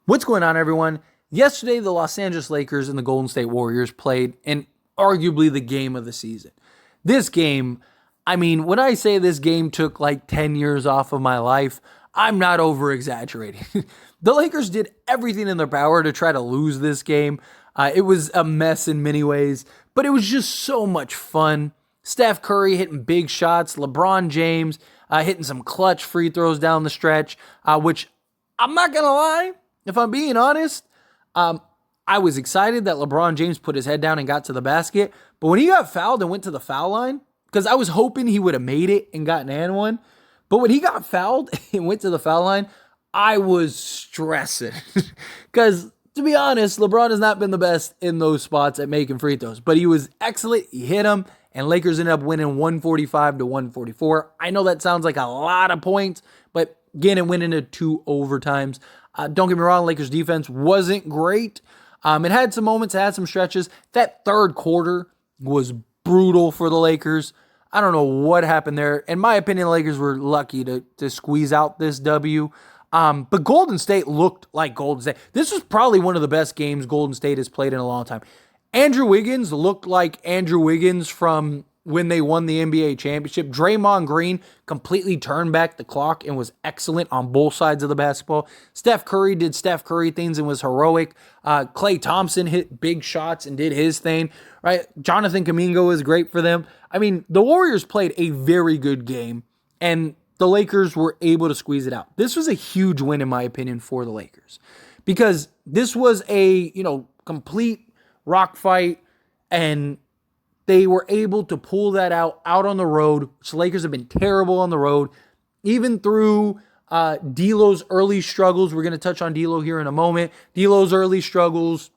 What's going on, everyone? Yesterday, the Los Angeles Lakers and the Golden State Warriors played in arguably the game of the season. This game, when I say this game took like 10 years off of my life, I'm not over-exaggerating. The Lakers did everything in their power to try to lose this game. It was a mess in many ways, but it was just so much fun. Steph Curry hitting big shots, LeBron James hitting some clutch free throws down the stretch, which I'm not going to lie, if I'm being honest, I was excited that LeBron James put his head down and got to the basket. But when he got fouled and went to the foul line, because I was hoping he would have made it and gotten and one. But when he got fouled and went to the foul line, I was stressing. Because to be honest, LeBron has not been the best in those spots at making free throws. But he was excellent. He hit them. And Lakers ended up winning 145-144. I know that sounds like a lot of points. But again, it went into 2 overtimes. Don't get me wrong, Lakers defense wasn't great. It had some moments, it had some stretches. That third quarter was brutal for the Lakers. I don't know what happened there. In my opinion, the Lakers were lucky to squeeze out this W. But Golden State looked like Golden State. This was probably one of the best games Golden State has played in a long time. Andrew Wiggins looked like Andrew Wiggins from when they won the NBA championship. Draymond Green completely turned back the clock and was excellent on both sides of the basketball. Steph Curry did Steph Curry things and was heroic. Klay Thompson hit big shots and did his thing, right? Jonathan Kuminga was great for them. The Warriors played a very good game, and the Lakers were able to squeeze it out. This was a huge win, in my opinion, for the Lakers, because this was a, complete rock fight, and they were able to pull that out on the road. So Lakers have been terrible on the road, even through D'Lo's early struggles. We're going to touch on D'Lo here in a moment. D'Lo's early struggles,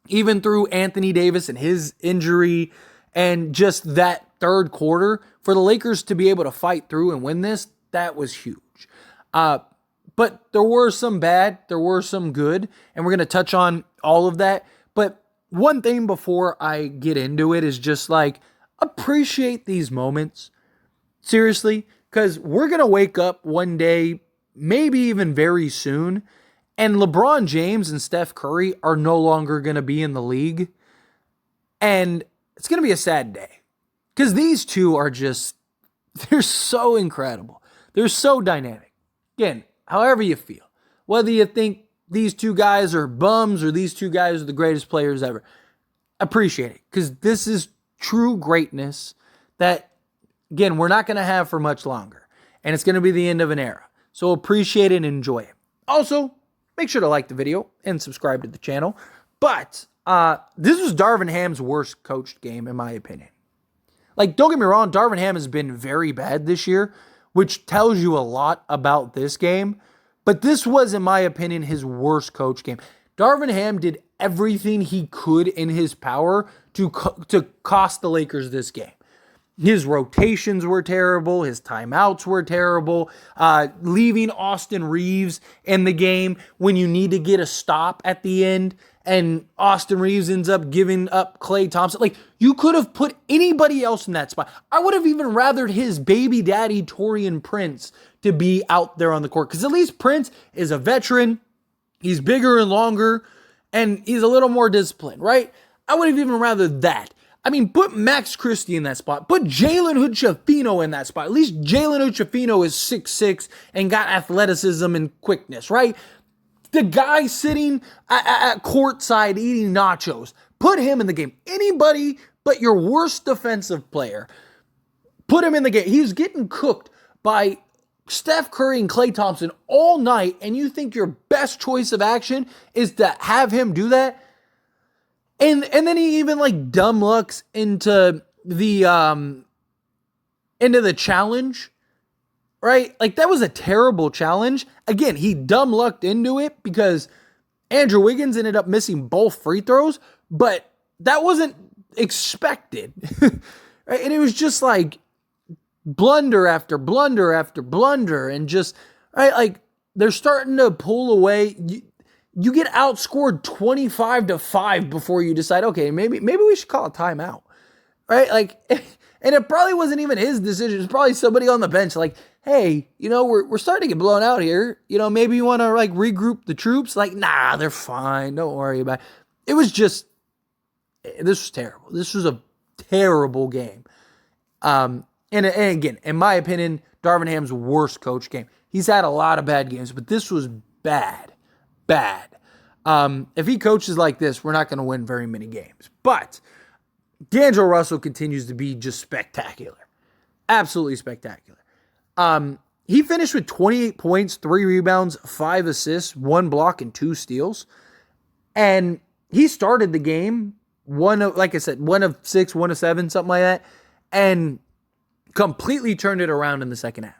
even through Anthony Davis and his injury, and just that third quarter for the Lakers to be able to fight through and win this, that was huge. But there were some bad, there were some good, and we're going to touch on all of that. But one thing before I get into it is just appreciate these moments. Seriously, because we're going to wake up one day, maybe even very soon, and LeBron James and Steph Curry are no longer going to be in the league. And it's going to be a sad day, because these two are they're so incredible. They're so dynamic. Again, however you feel, whether you think these two guys are bums or these two guys are the greatest players ever, appreciate it, because this is true greatness that, again, we're not going to have for much longer, and it's going to be the end of an era. So appreciate it and enjoy it. Also, make sure to like the video and subscribe to the channel. But this was Darvin Ham's worst coached game, in my opinion. Don't get me wrong, Darvin Ham has been very bad this year, which tells you a lot about this game. But this was, in my opinion, his worst coach game. Darvin Ham did everything he could in his power to cost the Lakers this game. His rotations were terrible. His timeouts were terrible. Leaving Austin Reeves in the game when you need to get a stop at the end, and Austin Reeves ends up giving up Klay Thompson. You could have put anybody else in that spot. I would have even rathered his baby daddy, Taurean Prince, to be out there on the court, because at least Prince is a veteran. He's bigger and longer, and he's a little more disciplined, right? I would have even rathered that. Put Max Christie in that spot. Put Jalen Hood-Schifino in that spot. At least Jalen Hood-Schifino is 6'6" and got athleticism and quickness, right? The guy sitting at courtside eating nachos, put him in the game. Anybody but your worst defensive player, put him in the game. He was getting cooked by Steph Curry and Klay Thompson all night, and you think your best choice of action is to have him do that? And then he even dumb lucks into the challenge, right? That was a terrible challenge. Again, he dumb lucked into it because Andrew Wiggins ended up missing both free throws, but that wasn't expected. Right? And it was just blunder after blunder after blunder, and just, right, they're starting to pull away. You get outscored 25-5 before you decide, okay, maybe we should call a timeout, right? And it probably wasn't even his decision. It's probably somebody on the bench. hey, we're starting to get blown out here. Maybe you want to like regroup the troops. Like, nah, they're fine. Don't worry about it. It was just, this was terrible. This was a terrible game. And again, in my opinion, Darvin Ham's worst coach game. He's had a lot of bad games, but this was bad. If he coaches like this, we're not going to win very many games. But D'Angelo Russell continues to be just spectacular. Absolutely spectacular. He finished with 28 points, 3 rebounds, 5 assists, 1 block, and 2 steals. And he started the game, one of 6, 1 of 7, something like that, and completely turned it around in the second half.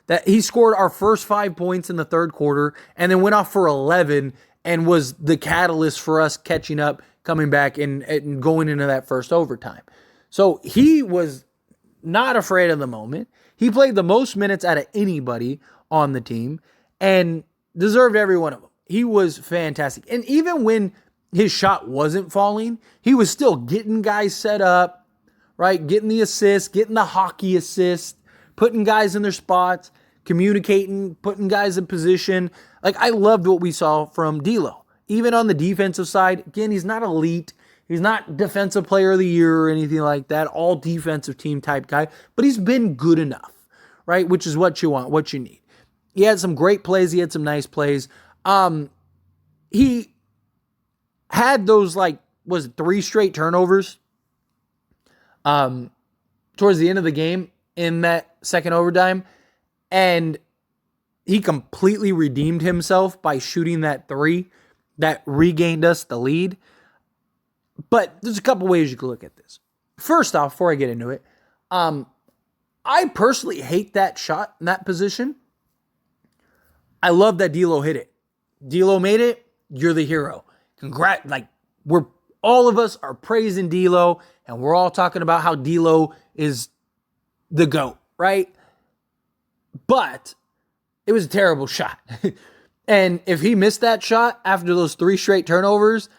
That he scored our first 5 points in the third quarter and then went off for 11 and was the catalyst for us catching up, coming back, and going into that first overtime. So he was not afraid of the moment. He played the most minutes out of anybody on the team and deserved every one of them. He was fantastic. And even when his shot wasn't falling, he was still getting guys set up, right? Getting the assists, getting the hockey assist, putting guys in their spots, communicating, putting guys in position. Like, I loved what we saw from D'Lo. Even on the defensive side, again, he's not elite. He's not defensive player of the year or anything like that, all defensive team type guy, but he's been good enough, right? Which is what you want, what you need. He had some great plays. He had some nice plays. He had those, 3 straight turnovers towards the end of the game in that second overtime, and he completely redeemed himself by shooting that 3 that regained us the lead. But there's a couple ways you can look at this. First off, before I get into it, I personally hate that shot in that position. I love that D'Lo hit it. D'Lo made it. You're the hero. All of us are praising D'Lo, and we're all talking about how D'Lo is the GOAT, right? But it was a terrible shot. And if he missed that shot after those 3 straight turnovers,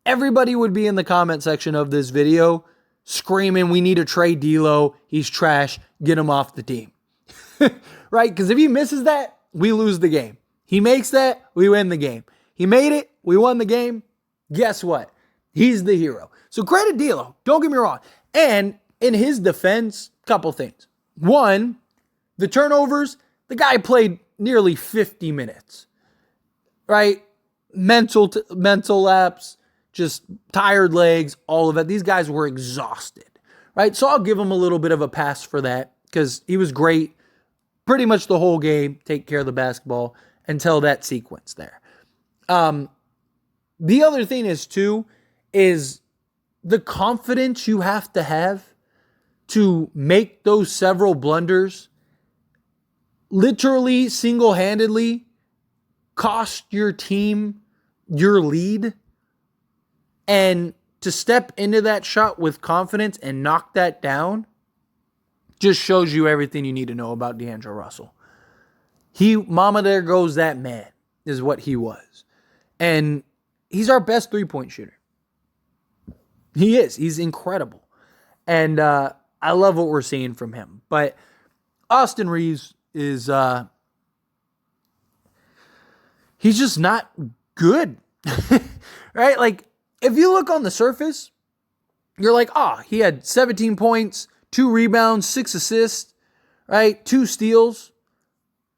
everybody would be in the comment section of this video screaming, we need to trade D'Lo. He's trash. Get him off the team. Right? Because if he misses that, we lose the game. He makes that, we win the game. He made it, we won the game. Guess what? He's the hero. So credit D'Lo. Don't get me wrong. And in his defense, couple things. One, the turnovers, the guy played nearly 50 minutes. Right? Mental lapse, just tired legs, all of it. These guys were exhausted. Right? So I'll give him a little bit of a pass for that because he was great pretty much the whole game, take care of the basketball until that sequence there. The other thing is the confidence you have to make those several blunders literally single-handedly cost your team your lead, and to step into that shot with confidence and knock that down just shows you everything you need to know about D'Angelo Russell. Mama, there goes that man, is what he was. And he's our best three-point shooter. He is. He's incredible. And I love what we're seeing from him. But Austin Reeves is, he's just not good. Right? Like, if you look on the surface, you're like, he had 17 points, 2 rebounds, 6 assists, right? 2 steals.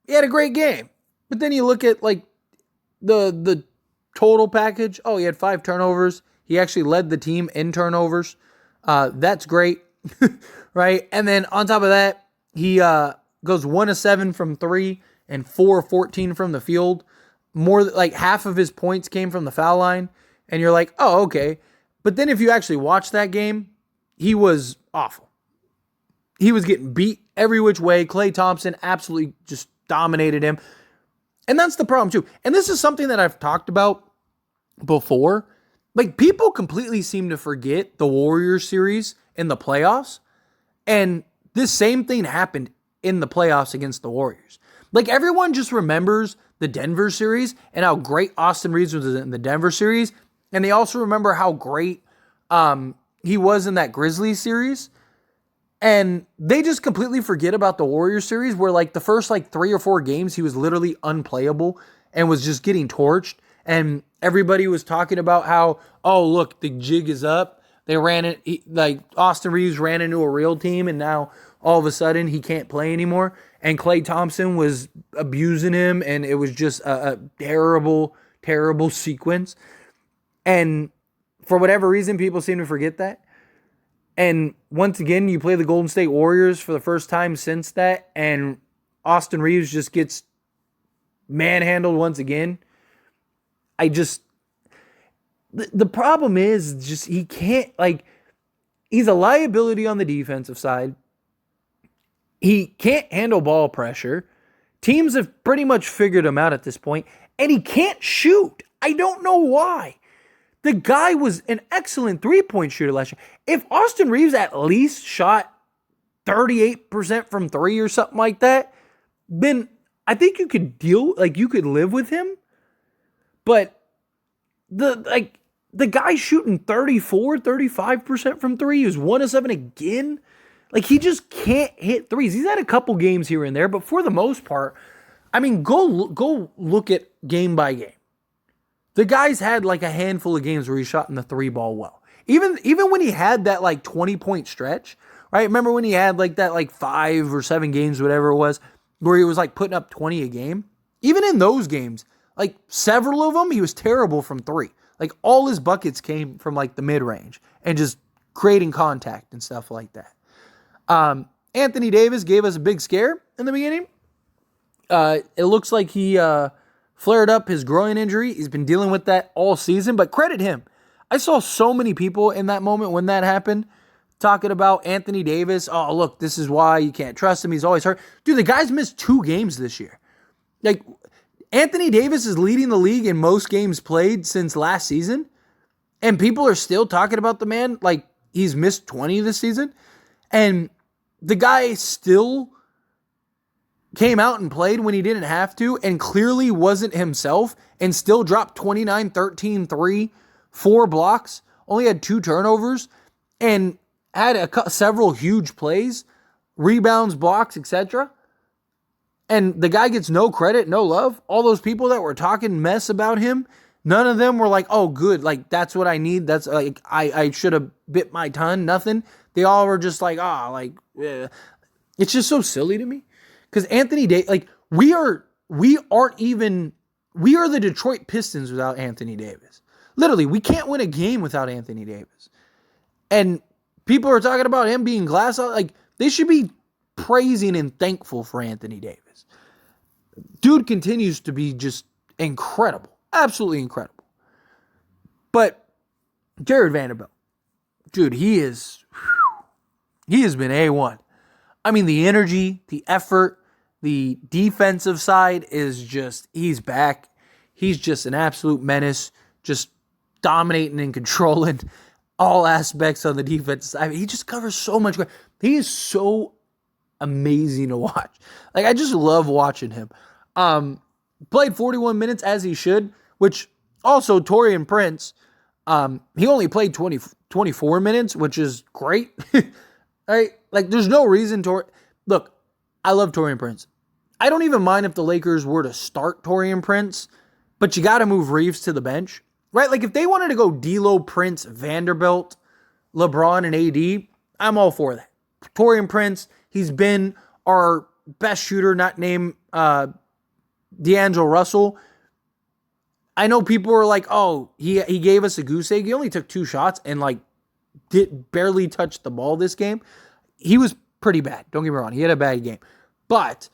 He had a great game. But then you look at, the total package. He had 5 turnovers. He actually led the team in turnovers. That's great, right? And then on top of that, he goes 1 of 7 from 3 and 4 of 14 from the field. More like half of his points came from the foul line. And you're like, okay. But then if you actually watch that game, he was awful. He was getting beat every which way. Klay Thompson absolutely just dominated him. And that's the problem too. And this is something that I've talked about before. Like, people completely seem to forget the Warriors series in the playoffs. And this same thing happened in the playoffs against the Warriors. Like, everyone just remembers the Denver series and how great Austin Reeves was in the Denver series. And they also remember how great he was in that Grizzlies series. And they just completely forget about the Warriors series where like the first like 3 or 4 games, he was literally unplayable and was just getting torched. And everybody was talking about how, oh, look, the jig is up. They ran it, like Austin Reeves ran into a real team and now all of a sudden he can't play anymore. And Klay Thompson was abusing him and it was just a terrible, terrible sequence. And for whatever reason, people seem to forget that. And once again, you play the Golden State Warriors for the first time since that, and Austin Reeves just gets manhandled once again. The problem is just he can't, like, he's a liability on the defensive side. He can't handle ball pressure. Teams have pretty much figured him out at this point, and he can't shoot. I don't know why. The guy was an excellent three-point shooter last year. If Austin Reeves at least shot 38% from 3 or something like that, then I think you could you could live with him. But the guy shooting 35% from 3, he was 1 of 7 again. Like, he just can't hit threes. He's had a couple games here and there, but for the most part, I mean, go look at game by game. The guy's had like a handful of games where he shot in the 3 ball well. Even when he had that like 20-point stretch, right? Remember when he had like that like 5 or 7 games, whatever it was, where he was like putting up 20 a game? Even in those games, like several of them, he was terrible from 3. Like all his buckets came from like the mid-range and just creating contact and stuff like that. Anthony Davis gave us a big scare in the beginning. It looks like he flared up his groin injury. He's been dealing with that all season, but credit him. I saw so many people in that moment when that happened talking about Anthony Davis. Oh, look, this is why you can't trust him. He's always hurt. Dude, the guy's missed 2 games this year. Like, Anthony Davis is leading the league in most games played since last season, and people are still talking about the man like he's missed 20 this season, and the guy still came out and played when he didn't have to and clearly wasn't himself and still dropped 29, 13, 3, 4 blocks, only had 2 turnovers, and had several huge plays, rebounds, blocks, etc. And the guy gets no credit, no love. All those people that were talking mess about him, none of them were like, oh, good, like, that's what I need. That's like, I should have bit my tongue. Nothing. They all were just like, it's just so silly to me. Because Anthony Davis, like, we are the Detroit Pistons without Anthony Davis. Literally, we can't win a game without Anthony Davis. And people are talking about him being glass out. Like, they should be praising and thankful for Anthony Davis. Dude continues to be just incredible. Absolutely incredible. But Jared Vanderbilt, dude, he has been A1. I mean, the energy, the effort, the defensive side is just, he's back. He's just an absolute menace, just dominating and controlling all aspects on the defense side. I mean, he just covers so much ground. He is so amazing to watch. Like, I just love watching him. Played 41 minutes as he should, which also Taurean Prince, he only played 24 minutes, which is great. Right? Like, there's no reason look, I love Taurean Prince. I don't even mind if the Lakers were to start Taurean Prince, but you got to move Reeves to the bench, right? Like, if they wanted to go D'Lo, Prince, Vanderbilt, LeBron, and AD, I'm all for that. Taurean Prince, he's been our best shooter, not named D'Angelo Russell. I know people were like, oh, he gave us a goose egg. He only took 2 shots and, like, barely touched the ball this game. He was pretty bad. Don't get me wrong. He had a bad game. But,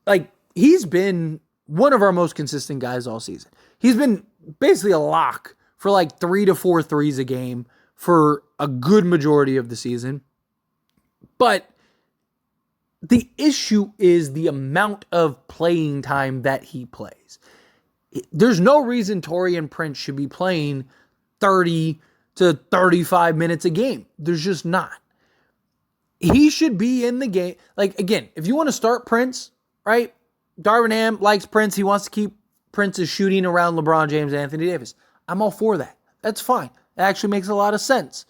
like, he's been one of our most consistent guys all season. He's been basically a lock for like 3 to 4 threes a game for a good majority of the season. But the issue is the amount of playing time that he plays. There's no reason Taurean Prince should be playing 30 to 35 minutes a game. There's just not. He should be in the game. Like, again, if you want to start Prince, right? Darvin Ham likes Prince. He wants to keep Prince's shooting around LeBron James and Anthony Davis. I'm all for that. That's fine. It actually makes a lot of sense.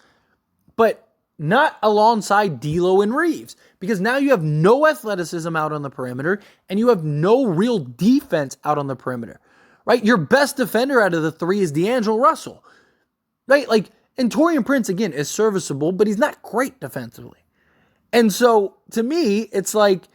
But not alongside D'Lo and Reeves, because now you have no athleticism out on the perimeter and you have no real defense out on the perimeter, right? Your best defender out of the three is D'Angelo Russell, right? Like, and Taurean Prince, again, is serviceable, but he's not great defensively. And so, to me, it's like,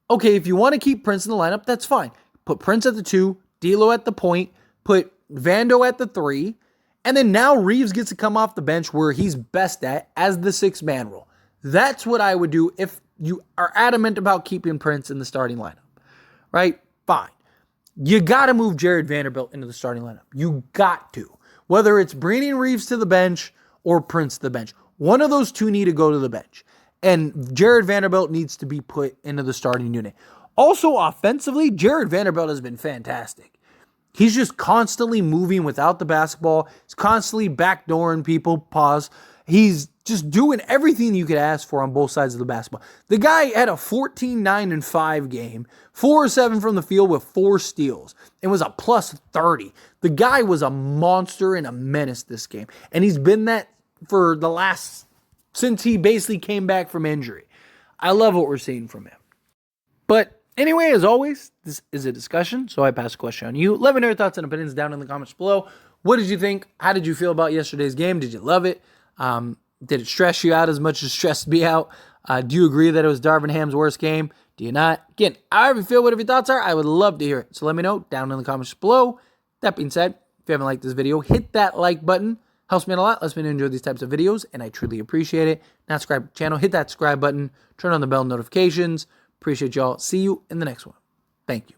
okay, if you want to keep Prince in the lineup, that's fine. Put Prince at the 2, D'Lo at the point, put Vando at the 3, and then now Reeves gets to come off the bench where he's best at as the 6-man role. That's what I would do if you are adamant about keeping Prince in the starting lineup, right? Fine. You got to move Jared Vanderbilt into the starting lineup. You got to. Whether it's bringing Reeves to the bench or Prince to the bench. One of those two need to go to the bench. And Jared Vanderbilt needs to be put into the starting unit. Also, offensively, Jared Vanderbilt has been fantastic. He's just constantly moving without the basketball. He's constantly backdooring people. Pause. He's just doing everything you could ask for on both sides of the basketball. The guy had a 14-9-5 game, 4-7 from the field with 4 steals, and was a plus 30. The guy was a monster and a menace this game. And he's been that for the last, since he basically came back from injury. I love what we're seeing from him. But anyway, as always, this is a discussion, so I pass the question on you. Let me know your thoughts and opinions down in the comments below. What did you think? How did you feel about yesterday's game? Did you love it? Did it stress you out as much as it stressed me out? Do you agree that it was Darvin Ham's worst game? Do you not? Again, however you feel, whatever your thoughts are, I would love to hear it. So let me know down in the comments below. That being said, if you haven't liked this video, hit that like button. Helps me out a lot. Lets me know you enjoy these types of videos, and I truly appreciate it. Not subscribe to the channel, hit that subscribe button. Turn on the bell notifications. Appreciate y'all. See you in the next one. Thank you.